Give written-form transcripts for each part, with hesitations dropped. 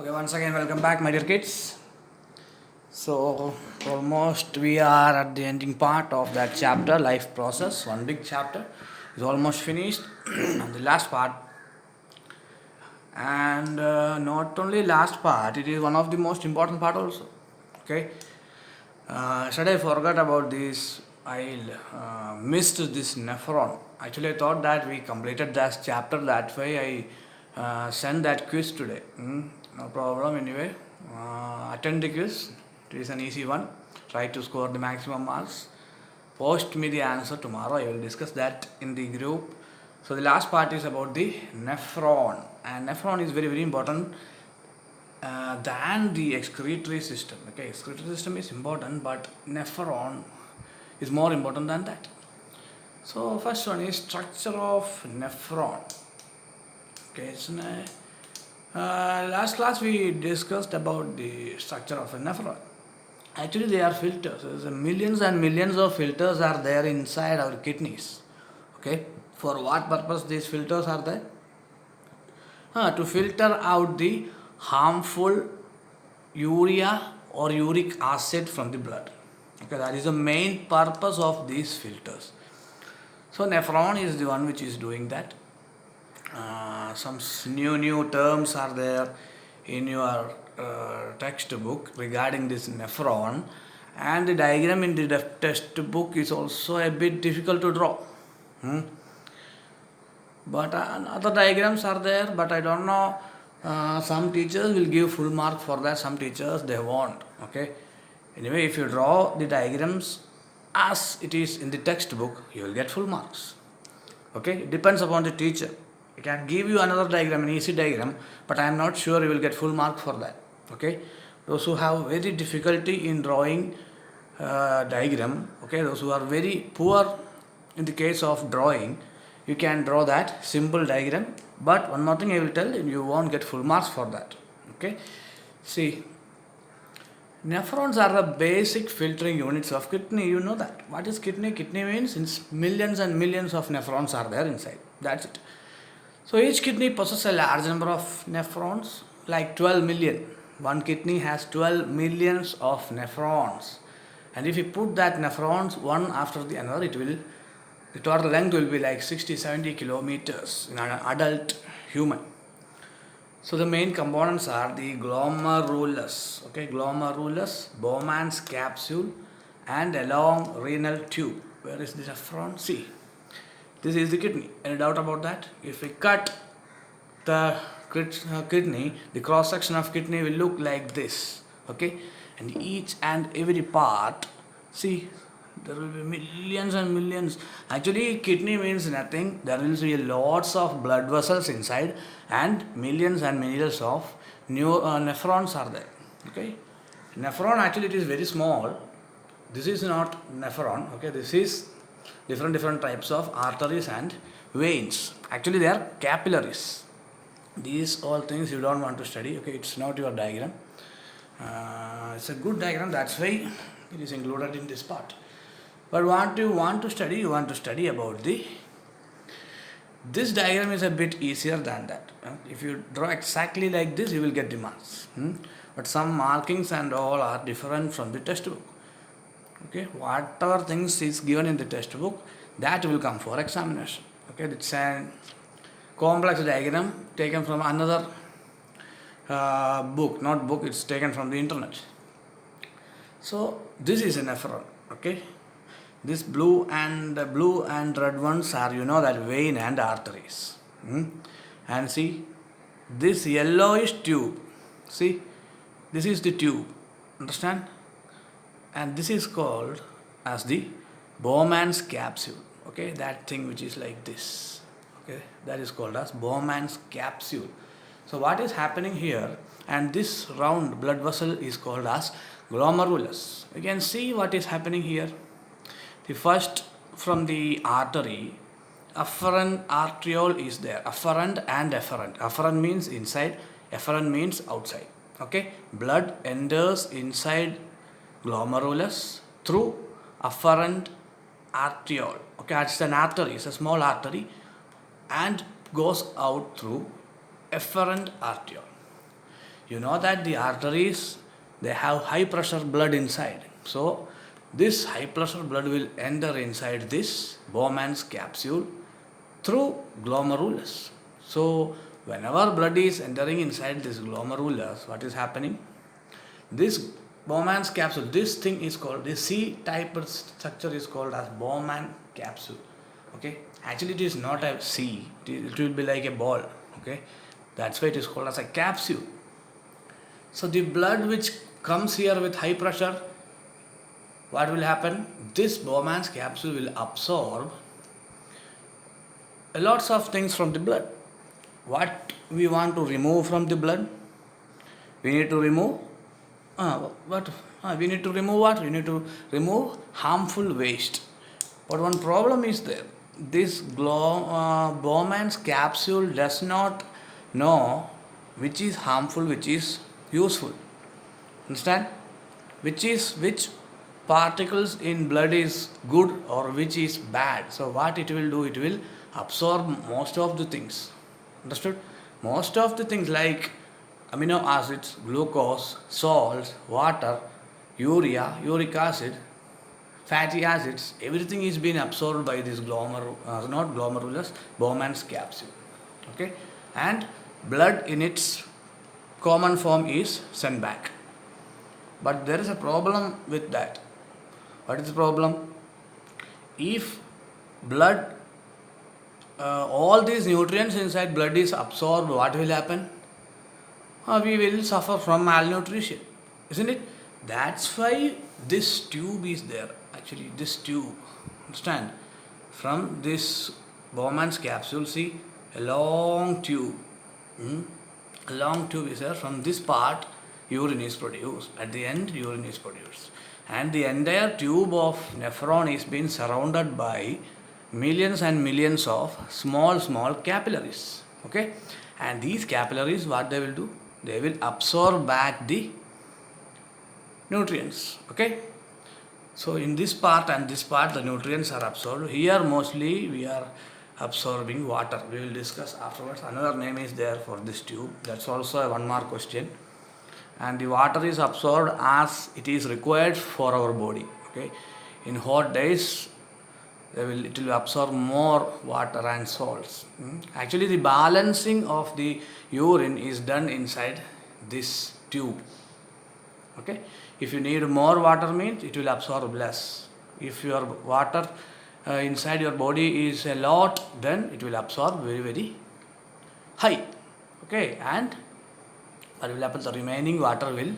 Okay, once again, welcome back, my dear kids. So, almost we are at the ending part of that chapter, life process. One big chapter is almost finished, and the last part. And not only last part, it is one of the most important part also. Okay. Yesterday I forgot about this. I missed this nephron. Actually, I thought that we completed that chapter. That way, I sent that quiz today. No problem. Anyway, attend the quiz. It is an easy one. Try to score the maximum marks. Post me the answer tomorrow. I will discuss that in the group. So the last part is about the nephron, and nephron is very important than the excretory system. Okay, excretory system is important, but nephron is more important than that. So first one is structure of nephron. Okay, so last class we discussed about the structure of a nephron. Actually, they are filters. So millions and millions of filters are there inside our kidneys. Okay, for what purpose these filters are there? To filter out the harmful urea or uric acid from the blood. Okay, that is the main purpose of these filters. So nephron is the one which is doing that. Some new terms are there in your textbook regarding this nephron, and the diagram in the textbook is also a bit difficult to draw. But other diagrams are there, but I don't know. Some teachers will give full mark for that, some teachers they won't. Okay. Anyway, if you draw the diagrams as it is in the textbook, you will get full marks. Okay. It depends upon the teacher. He can give you another diagram, an easy diagram, but I am not sure you will get full mark for that. Okay. Those who have very difficulty in drawing diagram, okay, those who are very poor in the case of drawing, you can draw that simple diagram, but one more thing I will tell you won't get full marks for that. Okay, see, nephrons are the basic filtering units of kidney. You know that. What is kidney? Kidney means millions and millions of nephrons are there inside. That's it. So each kidney possesses a large number of nephrons, like 12 million. One kidney has 12 millions of nephrons, and if you put that nephrons one after the another, the total length will be like 60-70 kilometers in an adult human. So the main components are the glomerulus, okay, glomerulus, Bowman's capsule, and a long renal tube. Where is the nephron? See, this is the kidney. Any doubt about that? If we cut the kidney, the cross section of kidney will look like this, okay, and each and every part, see, there will be millions and millions. Actually, kidney means nothing. There will be lots of blood vessels inside, and millions of nephrons are there. Okay, nephron actually it is very small. This is not nephron. Okay, this is different types of arteries and veins. Actually, they are capillaries. These all things you don't want to study. Okay, it's not your diagram. It's a good diagram. That's why it is included in this part. But what you want to study? You want to study about this diagram is a bit easier than that. If you draw exactly like this, you will get the marks. But some markings and all are different from the textbook. Okay, whatever things is given in the textbook, that will come for examination. Okay, it's a complex diagram taken from another book, not book. It's taken from the internet. So this is a nephron. Okay. This blue and red ones are, that vein and arteries. And see, this yellowish tube, see, this is the tube, understand? And this is called as the Bowman's capsule, okay, that thing which is like this, okay, that is called as Bowman's capsule. So what is happening here, and this round blood vessel is called as glomerulus. You can see what is happening here. The first from the artery, afferent arteriole is there. Afferent and efferent. Afferent means inside, efferent means outside. Okay, blood enters inside glomerulus through afferent arteriole. Okay, it's an artery, it's a small artery, and goes out through efferent arteriole. You know that the arteries, they have high pressure blood inside. So this high pressure blood will enter inside this Bowman's capsule through glomerulus. So whenever blood is entering inside this glomerulus, what is happening? This Bowman's capsule, this thing is called, this C-type structure is called as Bowman capsule. Okay, actually it is not a C, it will be like a ball. Okay, that's why it is called as a capsule. So the blood which comes here with high pressure, what will happen? This Bowman's capsule will absorb lots of things from the blood. What we want to remove from the blood? We need to remove we need to remove what? We need to remove harmful waste. But one problem is there. This Bowman's capsule does not know which is harmful, which is useful. Understand? Which particles in blood is good or which is bad. So what it will do? It will absorb most of the things. Understood? Most of the things like amino acids, glucose, salts, water, urea, uric acid, fatty acids, everything is being absorbed by this not glomerulus, Bowman's capsule. Okay? And blood in its common form is sent back. But there is a problem with that. What is the problem? If blood, all these nutrients inside blood is absorbed, what will happen? We will suffer from malnutrition, isn't it? That's why this tube is there. Actually, this tube, understand? From this Bowman's capsule, see a long tube. A long tube is there. From this part, urine is produced. At the end, urine is produced. And the entire tube of nephron is being surrounded by millions and millions of small capillaries. Okay? And these capillaries, what they will do? They will absorb back the nutrients. Okay? So in this part and this part, the nutrients are absorbed. Here mostly we are absorbing water. We will discuss afterwards. Another name is there for this tube. That's also a 1 mark question. And the water is absorbed as it is required for our body. Okay? In hot days, it will absorb more water and salts. Actually, the balancing of the urine is done inside this tube. Okay? If you need more water means it will absorb less. If your water inside your body is a lot, then it will absorb very high. Okay? And what will happen? The remaining water will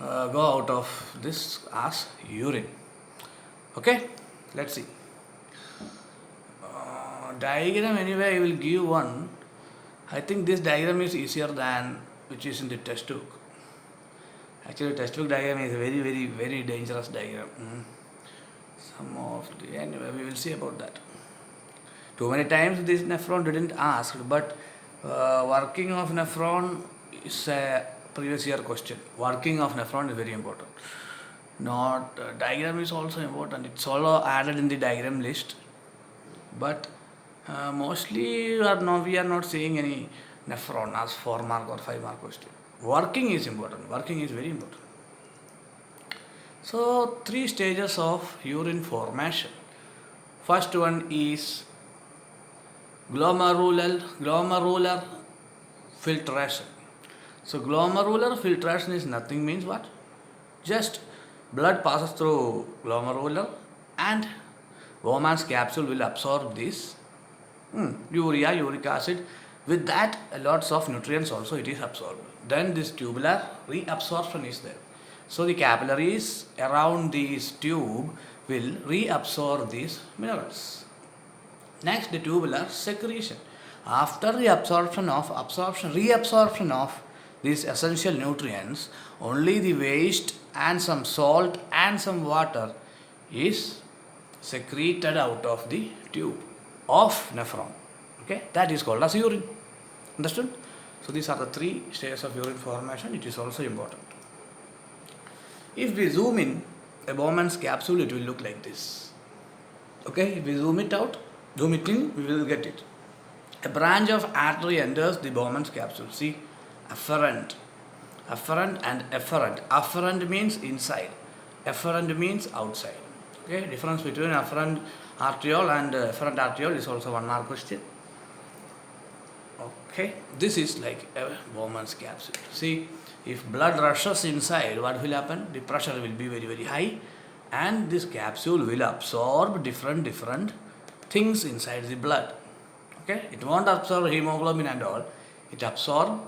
go out of this as urine. Okay? Let's see. Diagram anyway I will give one. I think this diagram is easier than which is in the textbook. Actually, textbook diagram is very dangerous diagram. Anyway, we will see about that. Too many times this nephron didn't ask, but working of nephron is a previous year question. Working of nephron is very important. Not diagram is also important. It's also added in the diagram list, but mostly we are not seeing any nephron as 4 mark or 5 mark question. Working is important. Working is very important. So 3 stages of urine formation. First one is glomerular filtration. So glomerular filtration is nothing means what? Just blood passes through glomerular and Bowman's capsule will absorb this urea, uric acid. With that, lots of nutrients also it is absorbed. Then this tubular reabsorption is there. So the capillaries around this tube will reabsorb these minerals. Next, the tubular secretion. After the reabsorption of these essential nutrients, only the waste and some salt and some water is secreted out of the tube of nephron. Okay, that is called as urine. Understood? So these are the 3 stages of urine formation. It is also important. If we zoom in a Bowman's capsule, it will look like this. Okay, if we zoom it in, we will get it. A branch of artery enters the Bowman's capsule. See, Afferent. Afferent and efferent. Afferent means inside. Efferent means outside. Okay, difference between afferent arteriole and efferent arteriole is also 1 mark question. Okay, this is like a Bowman's capsule. See, if blood rushes inside, what will happen? The pressure will be very, very high, and this capsule will absorb different things inside the blood. Okay, it won't absorb hemoglobin and all. It absorbs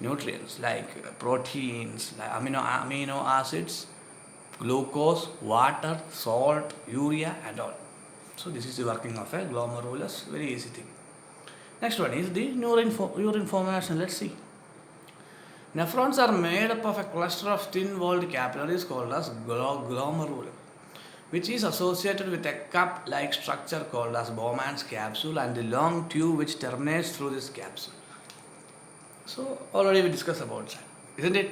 nutrients like proteins, like amino acids, glucose, water, salt, urea, and all. So this is the working of a glomerulus. Very easy thing. Next one is the urine formation. Let's see. Nephrons are made up of a cluster of thin-walled capillaries called as glomeruli, which is associated with a cup-like structure called as Bowman's capsule and the long tube which terminates through this capsule. So already we discussed about that, isn't it?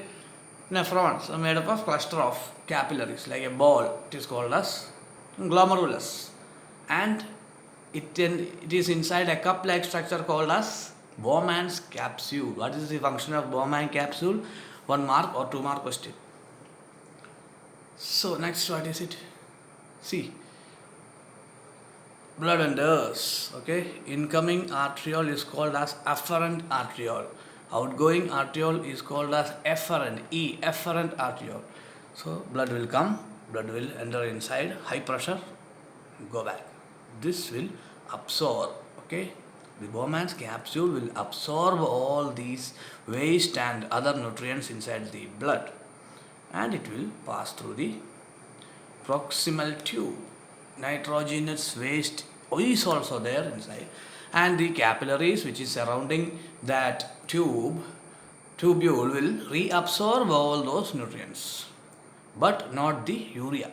Nephrons are made up of cluster of capillaries like a ball. It is called as glomerulus, and it is inside a cup-like structure called as Bowman's capsule. What is the function of Bowman capsule? 1 mark or 2 mark question. So next, what is it? See, blood enters. Okay, incoming arteriole is called as afferent arteriole. Outgoing arteriole is called as efferent. Efferent arteriole. So blood will come, blood will enter inside, high pressure, go back. This will absorb. Okay, the Bowman's capsule will absorb all these waste and other nutrients inside the blood, and it will pass through the proximal tube. Nitrogenous waste is also there inside, and the capillaries which is surrounding that tubule will reabsorb all those nutrients, but not the urea.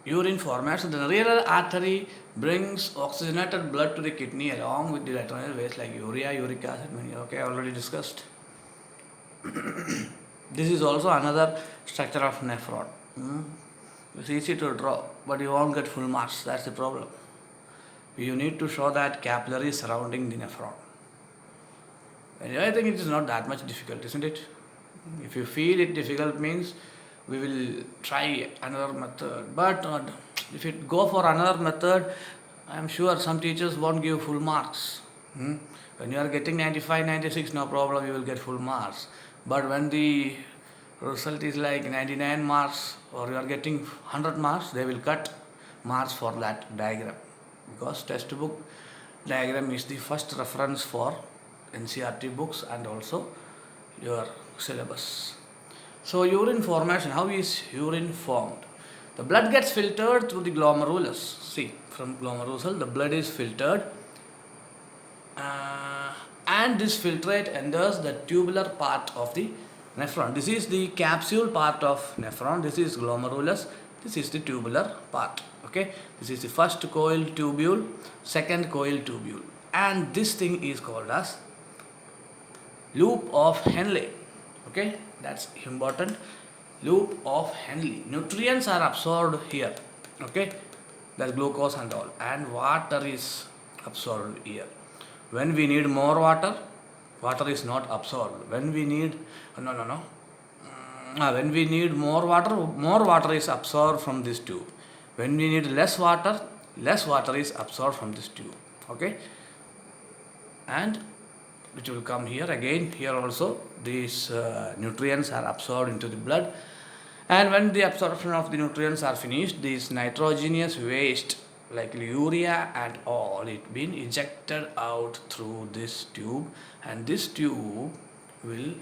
Urine formation. The renal artery brings oxygenated blood to the kidney along with the electrolyte waste like urea, uric acid. Okay, already discussed. This is also another structure of nephron. It's easy to draw, but you won't get full marks. That's the problem. You need to show that capillary surrounding the nephron. And I think it is not that much difficult, isn't it? If you feel it difficult means we will try another method. But if you go for another method, I am sure some teachers won't give full marks. When you are getting 95, 96, no problem, you will get full marks. But when the result is like 99 marks or you are getting 100 marks, they will cut marks for that diagram. Because textbook diagram is the first reference for NCERT books and also your syllabus. So urine formation, how is urine formed? The blood gets filtered through the glomerulus. See, from glomerulus the blood is filtered and this filtrate enters the tubular part of the nephron. This is the capsule part of nephron. This is glomerulus. This is the tubular part. Okay, this is the first coil tubule, second coil tubule, and this thing is called as loop of Henle. Okay, that's important. Loop of Henle. Nutrients are absorbed here. Okay, that's glucose and all, and water is absorbed here. When we need more water, water is not absorbed. When we need when we need more water is absorbed from this tube. When we need less water is absorbed from this tube. Okay, and which will come here again. Here also these nutrients are absorbed into the blood, and when the absorption of the nutrients are finished, these nitrogenous waste like urea and all, it been ejected out through this tube, and this tube will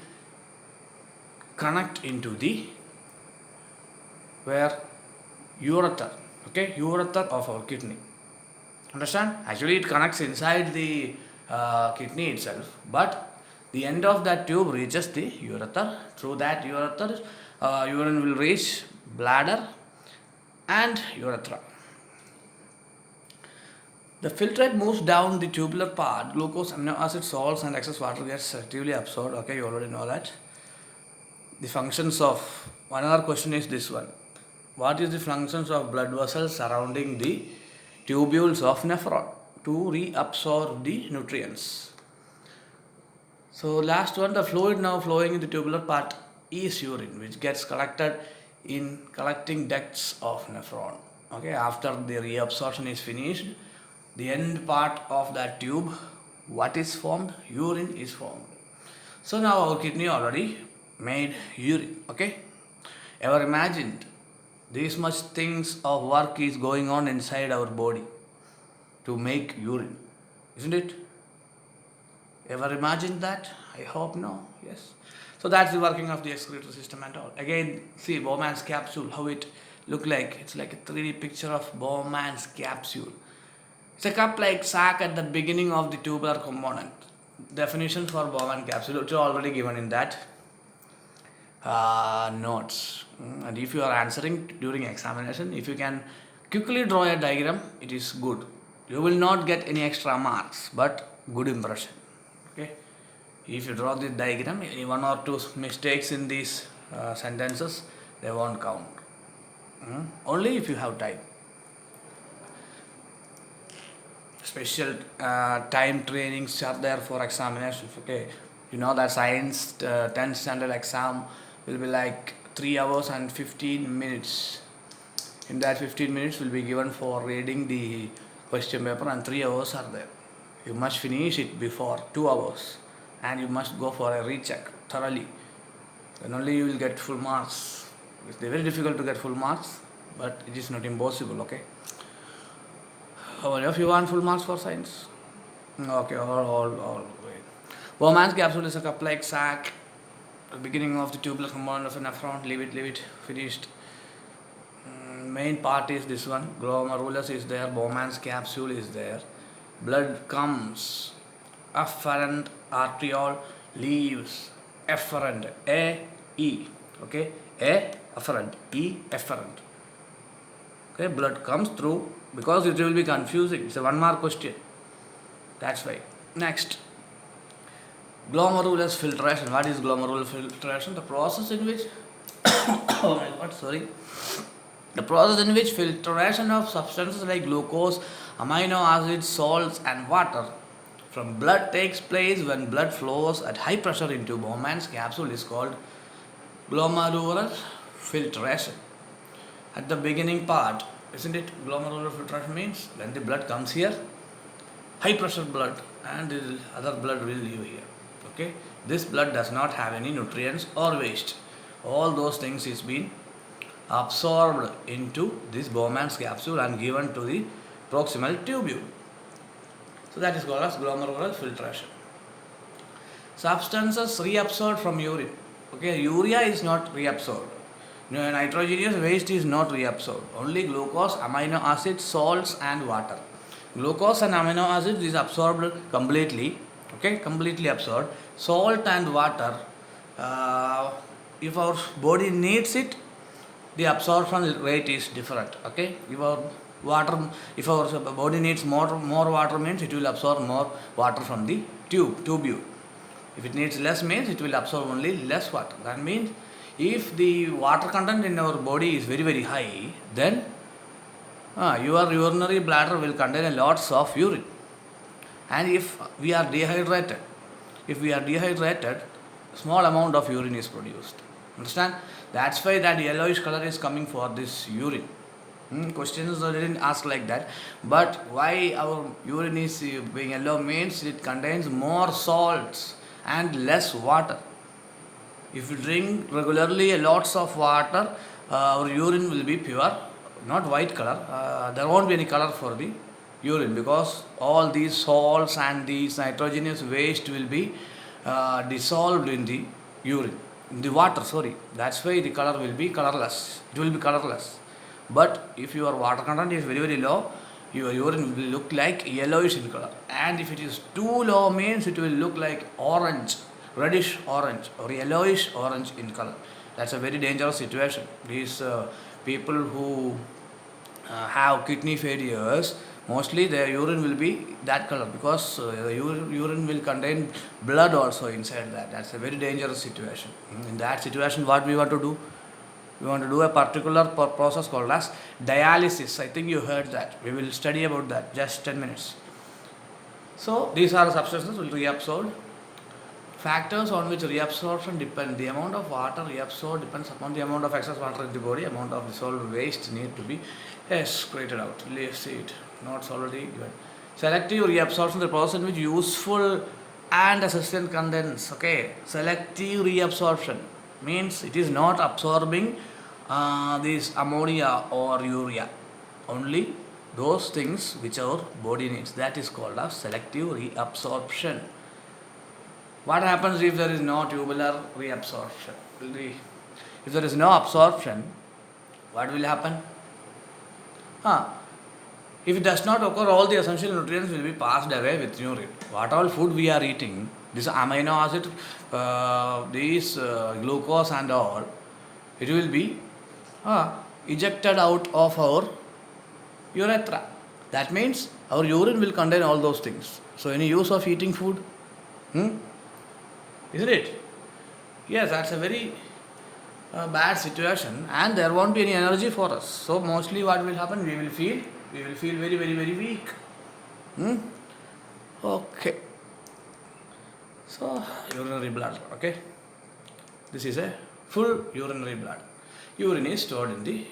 connect into the ureter. Okay, ureter of our kidney. Understand? Actually it connects inside the kidney itself, but the end of that tube reaches the ureter. Through that ureter, urine will reach bladder and urethra. The filtrate moves down the tubular part. Glucose, amino acids, salts and excess water gets selectively absorbed. Okay, you already know that. The functions of, another question is this one. What is the functions of blood vessels surrounding the tubules of nephron? To reabsorb the nutrients. So last one, the fluid now flowing in the tubular part is urine, which gets collected in collecting ducts of nephron. Okay, after the reabsorption is finished, the end part of that tube, what is formed? Urine is formed. So now our kidney already made urine. Okay, ever imagined this much things of work is going on inside our body to make urine, isn't it? Ever imagined that? I hope no. Yes. So that's the working of the excretory system and all. Again, see Bowman's capsule, how it look like. It's like a 3D picture of Bowman's capsule. It's a cup-like sac at the beginning of the tubular component. Definition for Bowman capsule, which are already given in that notes. And if you are answering during examination, if you can quickly draw a diagram, it is good. You will not get any extra marks, but good impression. Okay. If you draw the diagram, any one or two mistakes in these sentences, they won't count. Only if you have time. Special time trainings are there for examinations. Okay, you know that science 10th standard exam will be like 3 hours and 15 minutes. In that 15 minutes will be given for reading the question paper, and 3 hours are there. You must finish it before 2 hours, and you must go for a recheck thoroughly. Then only you will get full marks. It's very difficult to get full marks, but it is not impossible. Okay. How many of you want full marks for science? Okay, all. Wait. Bowman's capsule is a cup-like sac. The beginning of the tubular component of a nephron. Leave it, finished. Main part is this one. Glomerulus is there. Bowman's capsule is there. Blood comes. Afferent arteriole leaves. Efferent. A-E. Okay? A afferent. E efferent. Okay? Blood comes through. Because it will be confusing. It's a 1 mark question. That's why. Next. Glomerulus filtration. What is glomerular filtration? The process in which the process in which filtration of substances like glucose, amino acids, salts and water from blood takes place when blood flows at high pressure into Bowman's capsule is called glomerular filtration. At the beginning part, isn't it? Glomerular filtration means when the blood comes here, high pressure blood, and the other blood will leave here. Okay, this blood does not have any nutrients or waste. All those things is being absorbed into this Bowman's capsule and given to the proximal tubule. So that is called as glomerular filtration. Substances reabsorbed from urine. Okay, urea is not reabsorbed. Nitrogenous waste is not reabsorbed. Only glucose, amino acids, salts and water. Glucose and amino acids is absorbed completely. Okay, completely absorbed. Salt and water, if our body needs it, the absorption rate is different. Okay, if our body needs more water means it will absorb more water from the tubule. If it needs less means it will absorb only less water. That means if the water content in our body is very very high, then your urinary bladder will contain lots of urine. And if we are dehydrated, small amount of urine is produced. Understand? That's why that yellowish color is coming for this urine. Questions didn't ask like that. But why our urine is being yellow means it contains more salts and less water. If you drink regularly lots of water, our urine will be pure, not white color. There won't be any color for the urine because all these salts and these nitrogenous waste will be dissolved in the urine, in the water, sorry. That's why the color will be colorless. It will be colorless. But if your water content is very very low, your urine will look like yellowish in color. And if it is too low means it will look like orange, reddish orange or yellowish orange in color. That's a very dangerous situation. These people who have kidney failures, mostly their urine will be that color because urine will contain blood also inside that. That's a very dangerous situation. In that situation, what we want to do? We want to do a particular process called as dialysis. I think you heard that. We will study about that just 10 minutes. So these are the substances will reabsorb factors on which reabsorption depend. The amount of water reabsorbed depends upon the amount of excess water in the body. Amount of dissolved waste need to be excreted out. Let's see it. Notes already given. Selective reabsorption, the process in which useful and assistant contents. Okay, selective reabsorption means it is not absorbing this ammonia or urea, only those things which our body needs. That is called as selective reabsorption. What happens if there is no tubular reabsorption? If there is no absorption, what will happen? If it does not occur, all the essential nutrients will be passed away with urine. What all food we are eating, this amino acid, glucose and all, it will be ejected out of our urethra. That means our urine will contain all those things. So any use of eating food? Isn't it? Yes, that's a very bad situation, and there won't be any energy for us. So mostly what will happen? We will feel very, very, very weak. Okay. So urinary bladder. Okay. This is a full urinary bladder. Urine is stored in the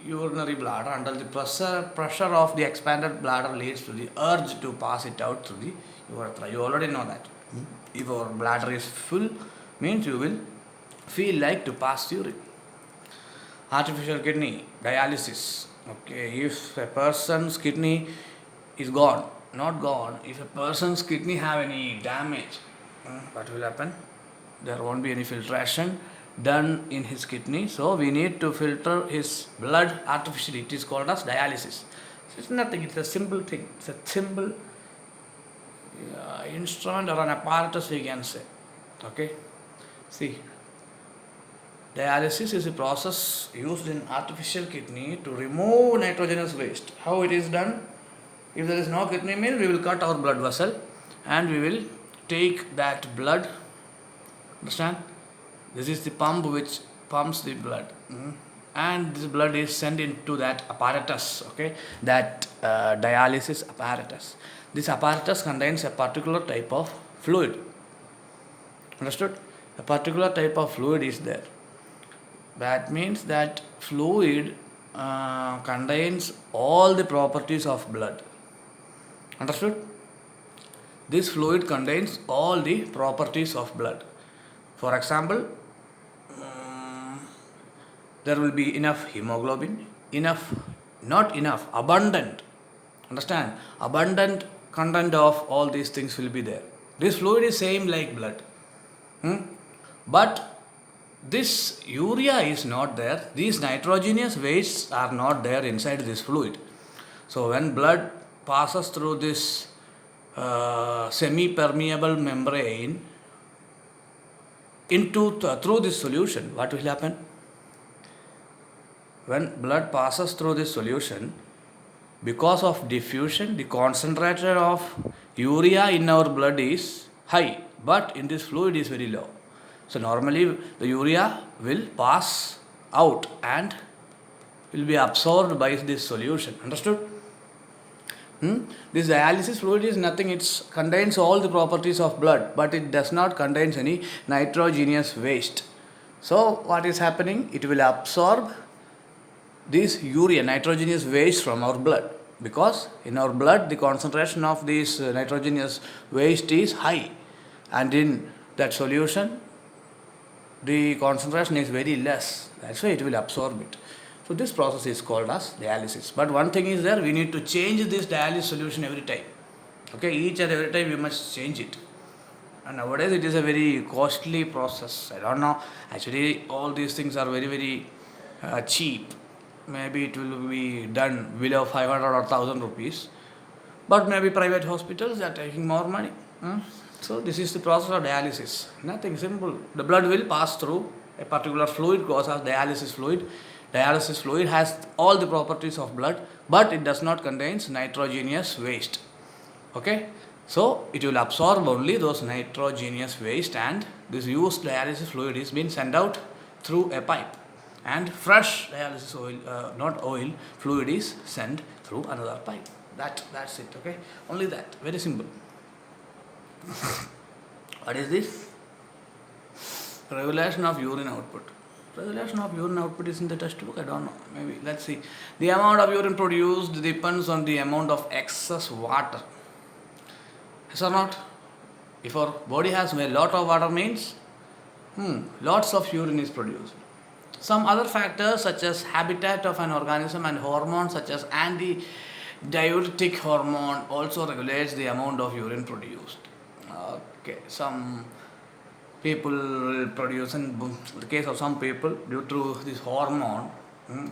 urinary bladder until the pressure of the expanded bladder leads to the urge to pass it out through the urethra. You already know that. If our bladder is full, means you will feel like to pass urine. Artificial kidney, dialysis. Okay, if a person's kidney is gone, not gone, if a person's kidney have any damage, what will happen? There won't be any filtration done in his kidney, so we need to filter his blood artificially. It is called as dialysis. So it's nothing, it's a simple thing. It's a simple instrument or an apparatus we can say. Okay, see, dialysis is a process used in artificial kidney to remove nitrogenous waste. How it is done? If there is no kidney, means we will cut our blood vessel and we will take that blood. Understand? This is the pump which pumps the blood, and this blood is sent into that apparatus. Okay, that dialysis apparatus. This apparatus contains a particular type of fluid. Understood? A particular type of fluid is there. That means that fluid contains all the properties of blood. Understood? This fluid contains all the properties of blood. For example, there will be enough hemoglobin, abundant. Understand? Abundant content of all these things will be there. This fluid is same like blood. But this urea is not there. These nitrogenous wastes are not there inside this fluid. So when blood passes through this semi-permeable membrane through this solution, what will happen? When blood passes through this solution, because of diffusion, the concentration of urea in our blood is high, but in this fluid is very low. So normally the urea will pass out and will be absorbed by this solution. Understood? This dialysis fluid is nothing. It contains all the properties of blood, but it does not contain any nitrogenous waste. So what is happening? It will absorb this urea, nitrogenous waste from our blood, because in our blood the concentration of this nitrogenous waste is high, and in that solution the concentration is very less. That's why it will absorb it. So this process is called as dialysis. But one thing is there, we need to change this dialysis solution every time. Okay, each and every time we must change it. And nowadays it is a very costly process. I don't know. Actually, all these things are very, very cheap. Maybe it will be done below 500 or 1000 rupees. But maybe private hospitals are taking more money. So this is the process of dialysis. Nothing, simple. The blood will pass through a particular fluid called as dialysis fluid. Dialysis fluid has all the properties of blood, but it does not contain nitrogenous waste. Okay? So it will absorb only those nitrogenous waste, and this used dialysis fluid is being sent out through a pipe. And fresh dialysis oil, fluid is sent through another pipe. That's it, okay? Only that. Very simple. What is this? Regulation of urine output. Regulation of urine output is in the textbook. I don't know. Maybe let's see. The amount of urine produced depends on the amount of excess water. Yes or not? If our body has a lot of water means lots of urine is produced. Some other factors such as habitat of an organism and hormones such as anti-diuretic hormone also regulates the amount of urine produced. Okay, some people will produce in the case of some people due to this hormone,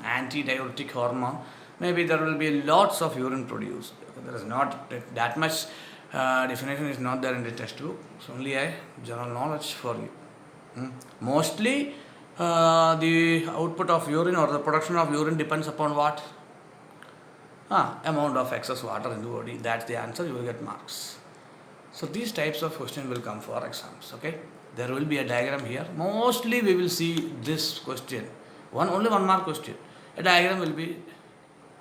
anti-diuretic hormone, maybe there will be lots of urine produced. There is not that much definition is not there in the textbook. It's only a general knowledge for you. Mostly the output of urine or the production of urine depends upon what? Amount of excess water in the body. That's the answer, you will get marks. So these types of questions will come for exams. Okay, there will be a diagram here. Mostly we will see this question. Only 1 mark question. A diagram will be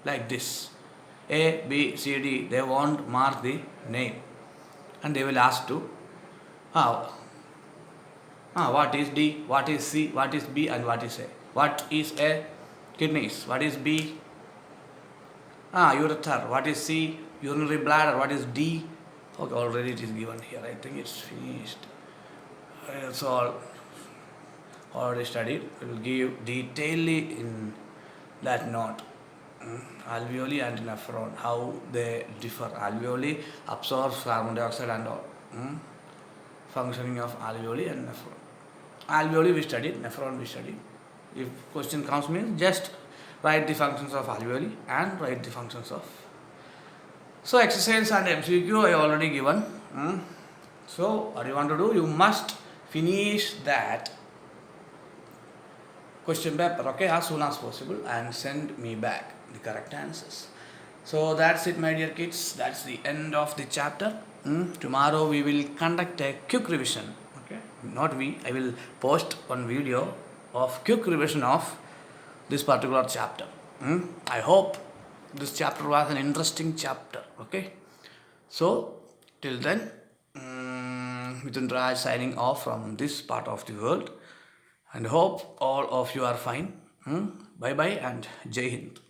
like this. A, B, C, D. They won't mark the name, and they will ask to what is D, what is C, what is B, and what is A. What is A? Kidneys. What is B? Urethra. What is C? Urinary bladder. What is D? Okay, already it is given here. I think it's finished. It's all already studied. We will give detailedly in that note. Alveoli and nephron, how they differ. Alveoli absorbs carbon dioxide and all. Functioning of alveoli and nephron. Alveoli we studied, nephron we studied. If question comes means just write the functions of alveoli and write the functions of. So exercise and MCQ I already given. So what you want to do? You must finish that question paper, okay, as soon as possible and send me back the correct answers. So that's it, my dear kids. That's the end of the chapter. Tomorrow we will conduct a quick revision. Okay, not we. I will post one video of quick revision of this particular chapter. I hope this chapter was an interesting chapter. Okay, so till then, Mithun Raj signing off from this part of the world, and hope all of you are fine. Bye bye and Jai Hind.